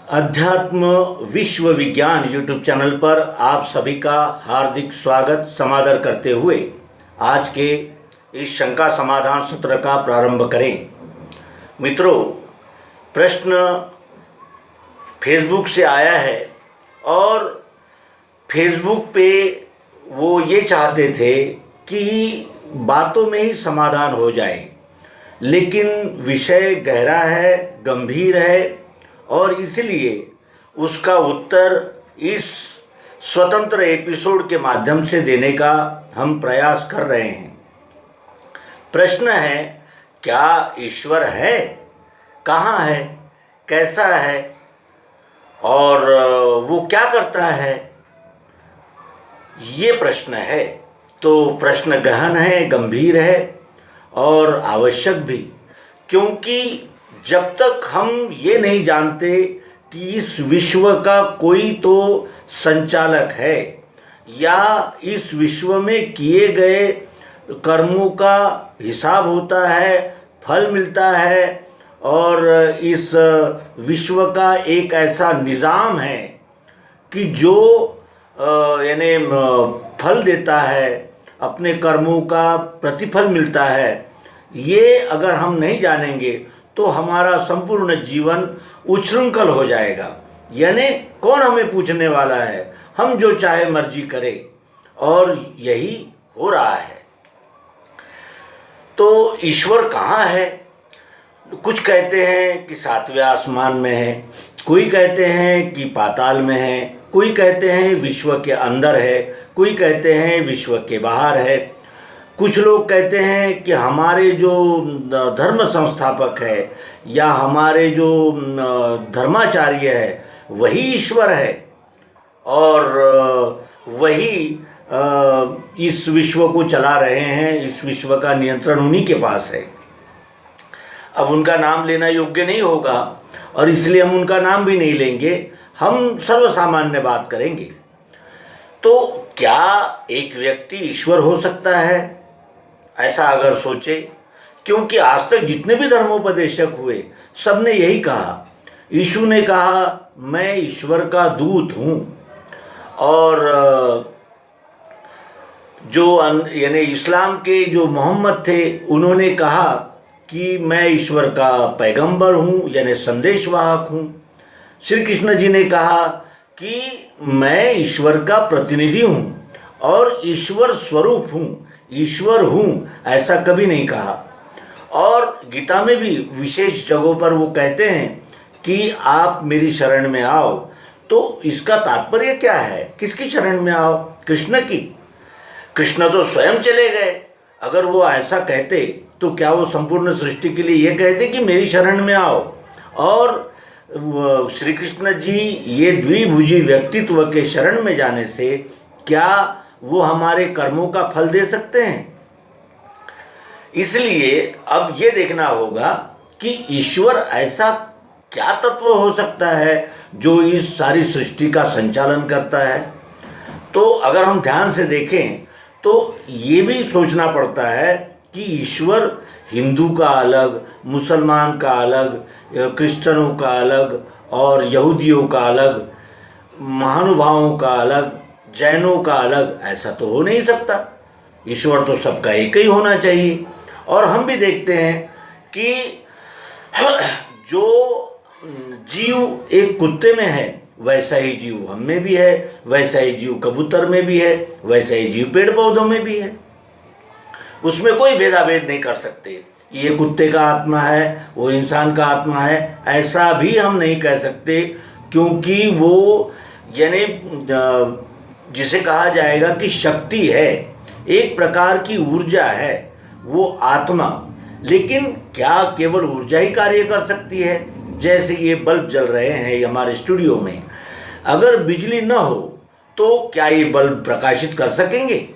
अध्यात्म विश्व विज्ञान यूट्यूब चैनल पर आप सभी का हार्दिक स्वागत समादर करते हुए आज के इस शंका समाधान सत्र का प्रारंभ करें। मित्रों, प्रश्न फेसबुक से आया है और फेसबुक पे वो ये चाहते थे कि बातों में ही समाधान हो जाए, लेकिन विषय गहरा है, गंभीर है और इसलिए उसका उत्तर इस स्वतंत्र एपिसोड के माध्यम से देने का हम प्रयास कर रहे हैं। प्रश्न है, क्या ईश्वर है? कहाँ है? कैसा है? और वो क्या करता है? ये प्रश्न है। तो प्रश्न गहन है, गंभीर है और आवश्यक भी, क्योंकि जब तक हम ये नहीं जानते कि इस विश्व का कोई तो संचालक है या इस विश्व में किए गए कर्मों का हिसाब होता है, फल मिलता है और इस विश्व का एक ऐसा निज़ाम है कि जो यानी फल देता है, अपने कर्मों का प्रतिफल मिलता है, ये अगर हम नहीं जानेंगे तो हमारा संपूर्ण जीवन उच्छृंखल हो जाएगा। यानी कौन हमें पूछने वाला है, हम जो चाहे मर्जी करें, और यही हो रहा है। तो ईश्वर कहाँ है? कुछ कहते हैं कि सातवें आसमान में है, कोई कहते हैं कि पाताल में है, कोई कहते हैं विश्व के अंदर है, कोई कहते हैं विश्व के बाहर है। कुछ लोग कहते हैं कि हमारे जो धर्म संस्थापक है या हमारे जो धर्माचार्य है वही ईश्वर है और वही इस विश्व को चला रहे हैं, इस विश्व का नियंत्रण उन्हीं के पास है। अब उनका नाम लेना योग्य नहीं होगा और इसलिए हम उनका नाम भी नहीं लेंगे, हम सर्वसामान्य बात करेंगे। तो क्या एक व्यक्ति ईश्वर हो सकता है? ऐसा अगर सोचे, क्योंकि आज तक जितने भी धर्मोपदेशक हुए सब ने यही कहा। यीशु ने कहा, मैं ईश्वर का दूत हूँ, और जो यानी इस्लाम के जो मोहम्मद थे उन्होंने कहा कि मैं ईश्वर का पैगंबर हूँ, यानी संदेशवाहक हूँ। श्री कृष्ण जी ने कहा कि मैं ईश्वर का प्रतिनिधि हूँ और ईश्वर स्वरूप हूँ, ईश्वर हूँ, ऐसा कभी नहीं कहा। और गीता में भी विशेष जगहों पर वो कहते हैं कि आप मेरी शरण में आओ। तो इसका तात्पर्य क्या है? किसकी शरण में आओ? कृष्ण की। कृष्ण तो स्वयं चले गए। अगर वो ऐसा कहते तो क्या वो संपूर्ण सृष्टि के लिए ये कहते कि मेरी शरण में आओ? और श्री कृष्ण जी ये द्विभुजी व्यक्तित्व के शरण में जाने से क्या वो हमारे कर्मों का फल दे सकते हैं? इसलिए अब ये देखना होगा कि ईश्वर ऐसा क्या तत्व हो सकता है जो इस सारी सृष्टि का संचालन करता है। तो अगर हम ध्यान से देखें तो ये भी सोचना पड़ता है कि ईश्वर हिंदू का अलग, मुसलमान का अलग, क्रिश्चियनों का अलग और यहूदियों का अलग, महानुभावों का अलग, जैनों का अलग, ऐसा तो हो नहीं सकता। ईश्वर तो सबका एक ही होना चाहिए। और हम भी देखते हैं कि जो जीव एक कुत्ते में है वैसा ही जीव हम में भी है, वैसा ही जीव कबूतर में भी है, वैसा ही जीव पेड़ पौधों में भी है। उसमें कोई भेदाभेद नहीं कर सकते। ये कुत्ते का आत्मा है, वो इंसान का आत्मा है, ऐसा भी हम नहीं कह सकते, क्योंकि वो यानी जिसे कहा जाएगा कि शक्ति है, एक प्रकार की ऊर्जा है वो आत्मा। लेकिन क्या केवल ऊर्जा ही कार्य कर सकती है? जैसे ये बल्ब जल रहे हैं हमारे स्टूडियो में, अगर बिजली न हो तो क्या ये बल्ब प्रकाशित कर सकेंगे?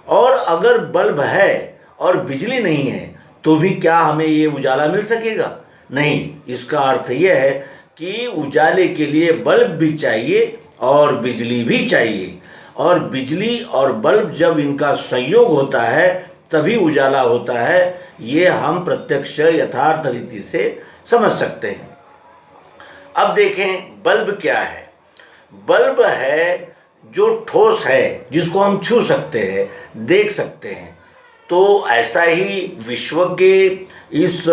और अगर बल्ब है और बिजली नहीं है तो भी क्या हमें ये उजाला मिल सकेगा? नहीं। इसका अर्थ यह है कि उजाले के लिए बल्ब भी चाहिए और बिजली भी चाहिए, और बिजली और बल्ब जब इनका संयोग होता है तभी उजाला होता है। ये हम प्रत्यक्ष यथार्थ रीति से समझ सकते हैं। अब देखें बल्ब क्या है। बल्ब है जो ठोस है, जिसको हम छू सकते हैं, देख सकते हैं। तो ऐसा ही विश्व के इस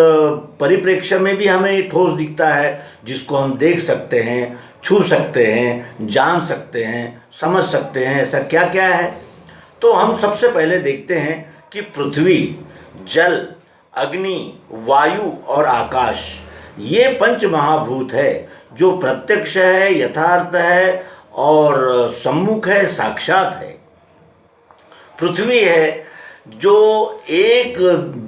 परिप्रेक्ष्य में भी हमें ठोस दिखता है, जिसको हम देख सकते हैं, छू सकते हैं, जान सकते हैं, समझ सकते हैं। ऐसा क्या क्या है? तो हम सबसे पहले देखते हैं कि पृथ्वी, जल, अग्नि, वायु और आकाश, ये पंच महाभूत है जो प्रत्यक्ष है, यथार्थ है और सम्मुख है, साक्षात है। पृथ्वी है जो एक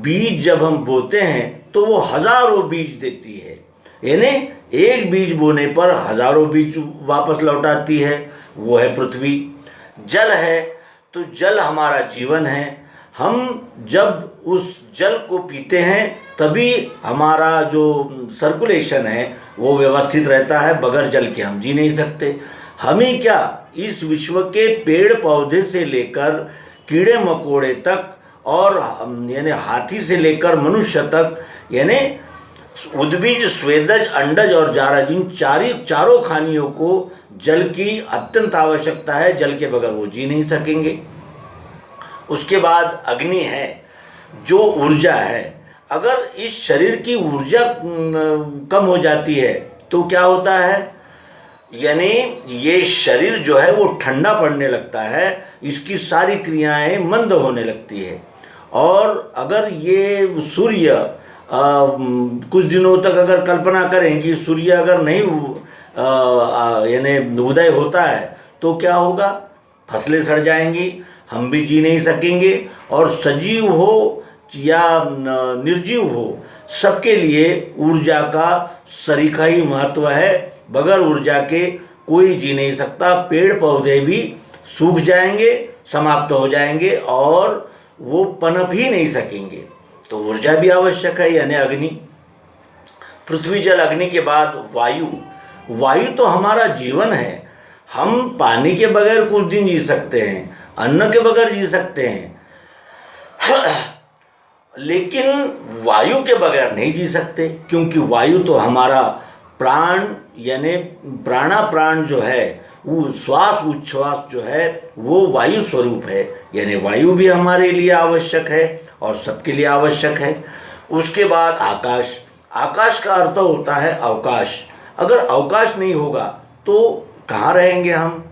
बीज जब हम बोते हैं तो वो हजारों बीज देती है, यानी एक बीज बोने पर हजारों बीज वापस लौटाती है, वो है पृथ्वी। जल है तो जल हमारा जीवन है। हम जब उस जल को पीते हैं तभी हमारा जो सर्कुलेशन है वो व्यवस्थित रहता है, बगैर जल के हम जी नहीं सकते। हम ही क्या, इस विश्व के पेड़ पौधे से लेकर कीड़े मकोड़े तक और यानी हाथी से लेकर मनुष्य तक, यानी उद्भिज, स्वेदज, अंडज और जारज, इन चारों खानियों को जल की अत्यंत आवश्यकता है। जल के बगैर वो जी नहीं सकेंगे। उसके बाद अग्नि है जो ऊर्जा है। अगर इस शरीर की ऊर्जा कम हो जाती है तो क्या होता है, यानी ये शरीर जो है वो ठंडा पड़ने लगता है, इसकी सारी क्रियाएं मंद होने लगती है। और अगर ये सूर्य कुछ दिनों तक अगर कल्पना करें कि सूर्य अगर नहीं यानी उदय होता है तो क्या होगा, फसलें सड़ जाएंगी, हम भी जी नहीं सकेंगे। और सजीव हो या निर्जीव हो, सबके लिए ऊर्जा का सरीखा ही महत्व है। बगैर ऊर्जा के कोई जी नहीं सकता। पेड़ पौधे भी सूख जाएंगे, समाप्त हो जाएंगे और वो पनप ही नहीं सकेंगे। तो ऊर्जा भी आवश्यक है, यानी अग्नि। पृथ्वी, जल, अग्नि के बाद वायु। वायु तो हमारा जीवन है। हम पानी के बगैर कुछ दिन जी सकते हैं, अन्न के बगैर जी सकते हैं, लेकिन वायु के बगैर नहीं जी सकते, क्योंकि वायु तो हमारा प्राण, यानी प्राण जो है, वो श्वास उच्छ्वास जो है वो वायु स्वरूप है। यानी वायु भी हमारे लिए आवश्यक है और सबके लिए आवश्यक है। उसके बाद आकाश। आकाश का अर्थ होता है अवकाश। अगर अवकाश नहीं होगा तो कहाँ रहेंगे हम?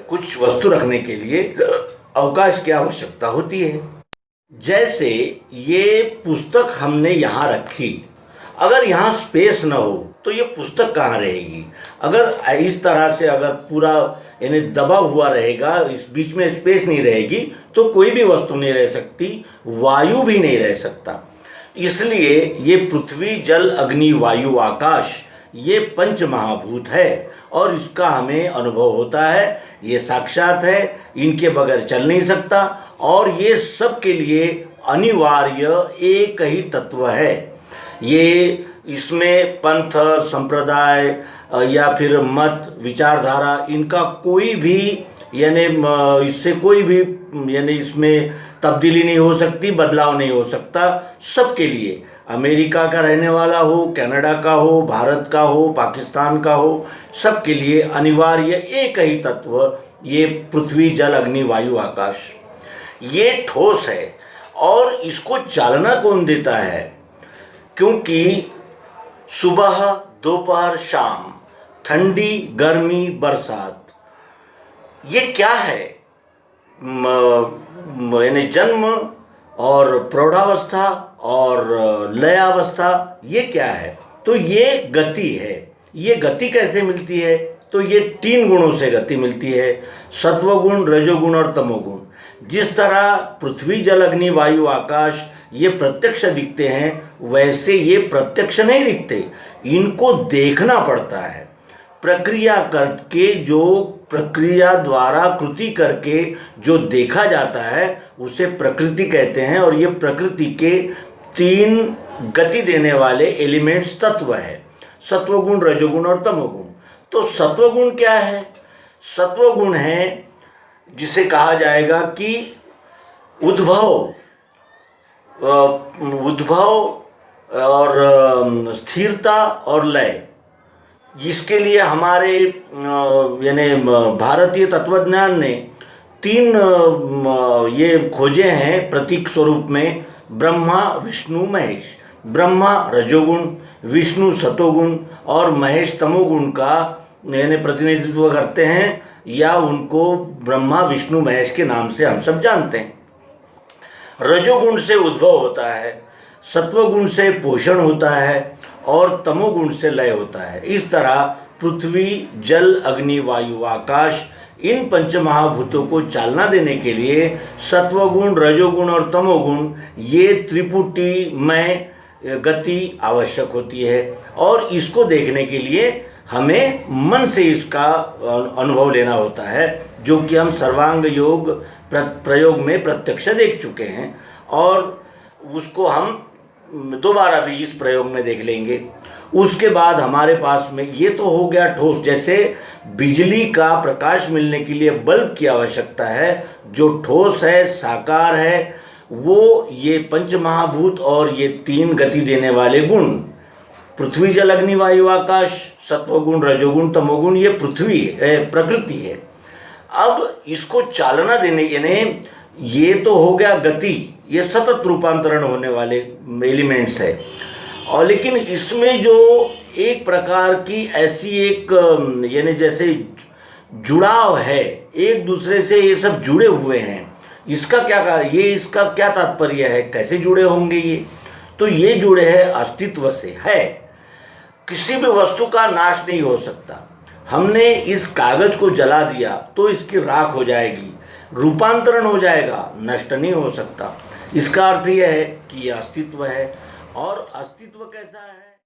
कुछ वस्तु रखने के लिए अवकाश की आवश्यकता होती है। जैसे ये पुस्तक हमने यहाँ रखी, अगर यहाँ स्पेस न हो तो ये पुस्तक कहाँ रहेगी? अगर इस तरह से अगर पूरा यानी दबा हुआ रहेगा, इस बीच में स्पेस नहीं रहेगी, तो कोई भी वस्तु नहीं रह सकती, वायु भी नहीं रह सकता। इसलिए ये पृथ्वी, जल, अग्नि, वायु, आकाश, ये पंच महाभूत है और इसका हमें अनुभव होता है। ये साक्षात है, इनके बगैर चल नहीं सकता और ये सब के लिए अनिवार्य एक ही तत्व है। ये इसमें पंथ, संप्रदाय या फिर मत, विचारधारा, इनका कोई भी यानी इससे कोई भी यानी इसमें तब्दीली नहीं हो सकती, बदलाव नहीं हो सकता। सबके लिए, अमेरिका का रहने वाला हो, कनाडा का हो, भारत का हो, पाकिस्तान का हो, सबके लिए अनिवार्य एक ही तत्व ये पृथ्वी, जल, अग्नि, वायु, आकाश। ये ठोस है और इसको चालना कौन देता है? क्योंकि सुबह, दोपहर, शाम, ठंडी, गर्मी, बरसात, ये क्या है? यानी जन्म और प्रौढ़ावस्था और लयावस्था, ये क्या है? तो ये गति है। ये गति कैसे मिलती है? तो ये 3 गुणों से गति मिलती है, सत्वगुण, रजोगुण और तमोगुण। जिस तरह पृथ्वी, जल, अग्नि, वायु, आकाश ये प्रत्यक्ष दिखते हैं, वैसे ये प्रत्यक्ष नहीं दिखते, इनको देखना पड़ता है। प्रक्रिया करके, जो प्रक्रिया द्वारा कृति करके जो देखा जाता है उसे प्रकृति कहते हैं। और ये प्रकृति के 3 गति देने वाले एलिमेंट्स, तत्व है, सत्वगुण, रजोगुण और तमोगुण। तो सत्वगुण क्या है? सत्वगुण है जिसे कहा जाएगा कि उद्भव और स्थिरता और लय, इसके लिए हमारे यानी भारतीय तत्वज्ञान ने 3 ये खोजे हैं प्रतीक स्वरूप में, ब्रह्मा विष्णु महेश। ब्रह्मा रजोगुण, विष्णु सतोगुण और महेश तमोगुण का यानी प्रतिनिधित्व करते हैं, या उनको ब्रह्मा विष्णु महेश के नाम से हम सब जानते हैं। रजोगुण से उद्भव होता है, सत्वगुण से पोषण होता है और तमोगुण से लय होता है। इस तरह पृथ्वी, जल, अग्नि, वायु, आकाश, इन पंचमहाभूतों को चालना देने के लिए सत्वगुण, रजोगुण और तमोगुण, ये त्रिपुटीमय गति आवश्यक होती है। और इसको देखने के लिए हमें मन से इसका अनुभव लेना होता है, जो कि हम सर्वांग योग प्रयोग में प्रत्यक्ष देख चुके हैं, और उसको हम दोबारा भी इस प्रयोग में देख लेंगे। उसके बाद हमारे पास में ये तो हो गया ठोस, जैसे बिजली का प्रकाश मिलने के लिए बल्ब की आवश्यकता है, जो ठोस है, साकार है, वो ये पंचमहाभूत और ये 3 गति देने वाले गुण, पृथ्वी, जल, अग्नि, वायु, आकाश, सत्वगुण, रजोगुण, तमोगुण, ये पृथ्वी प्रकृति है। अब इसको चालना देने यानी ये तो हो गया गति, ये सतत रूपांतरण होने वाले एलिमेंट्स है। और लेकिन इसमें जो एक प्रकार की ऐसी एक यानी जैसे जुड़ाव है, एक दूसरे से ये सब जुड़े हुए हैं, इसका इसका क्या तात्पर्य है, कैसे जुड़े होंगे ये? तो ये जुड़े हैं अस्तित्व से है। किसी भी वस्तु का नाश नहीं हो सकता। हमने इस कागज को जला दिया तो इसकी राख हो जाएगी, रूपांतरण हो जाएगा, नष्ट नहीं हो सकता। इसका अर्थ यह है कि यह अस्तित्व है। और अस्तित्व कैसा है?